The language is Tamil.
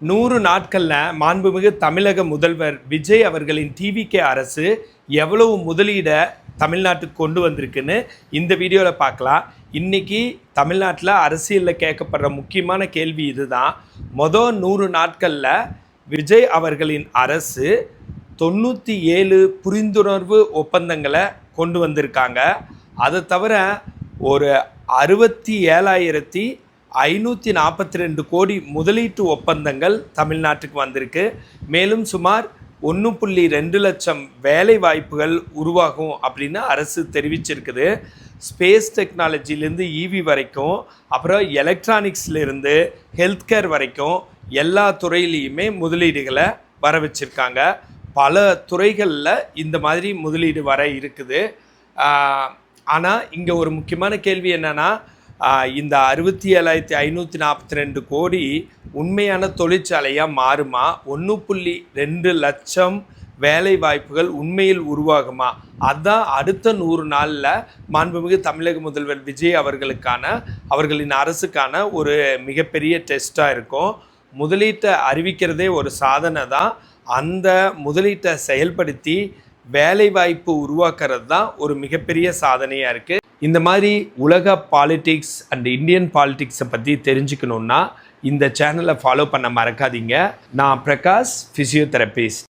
100 நாட்களில் மாண்புமிகு தமிழக முதல்வர் விஜய் அவர்களின் டிவிகே அரசு எவ்வளவு முதலீடை தமிழ்நாட்டுக்கு கொண்டு வந்திருக்குன்னு இந்த வீடியோவில் பார்க்கலாம். இன்றைக்கி தமிழ்நாட்டில் அரசியலில் கேட்கப்படுற முக்கியமான கேள்வி இதுதான். மொதல் 100 நாட்களில் விஜய் அவர்களின் அரசு 97 புரிந்துணர்வு ஒப்பந்தங்களை கொண்டு வந்திருக்காங்க. அதை தவிர ஒரு 67,542 கோடி முதலீட்டு ஒப்பந்தங்கள் தமிழ்நாட்டுக்கு வந்திருக்கு. மேலும் சுமார் 1.2 லட்சம் வேலை வாய்ப்புகள் உருவாகும் அப்படின்னு அரசு தெரிவிச்சிருக்குது. ஸ்பேஸ் டெக்னாலஜிலேருந்து இவி வரைக்கும், அப்புறம் எலக்ட்ரானிக்ஸ்லேருந்து ஹெல்த் கேர் வரைக்கும் எல்லா துறையிலையுமே முதலீடுகளை வர வச்சுருக்காங்க. பல துறைகளில் இந்த மாதிரி முதலீடு வர இருக்குது. ஆனால் இங்கே ஒரு முக்கியமான கேள்வி என்னென்னா, இந்த 67,542 கோடி உண்மையான தொழிற்சாலையாக மாறுமா? 1.2 லட்சம் வேலை வாய்ப்புகள் உண்மையில் உருவாகுமா? அதுதான் அடுத்த 100 நாளில் மாண்புமிகு தமிழக முதல்வர் விஜய் அவர்களின் அரசுக்கான ஒரு மிகப்பெரிய டெஸ்ட்டாக இருக்கும். முதலீட்டை அறிவிக்கிறதே ஒரு சாதனை தான். அந்த முதலீட்டை செயல்படுத்தி வேலைவாய்ப்பு உருவாக்குறது தான் ஒரு மிகப்பெரிய சாதனையாக இருக்குது. இந்த மாதிரி உலக பாலிடிக்ஸ் அண்ட் இந்தியன் பாலிடிக்ஸை பற்றி தெரிஞ்சுக்கணுன்னா இந்த சேனலை ஃபாலோ பண்ண மறக்காதீங்க. நான் பிரகாஷ், ஃபிசியோதெரபிஸ்ட்.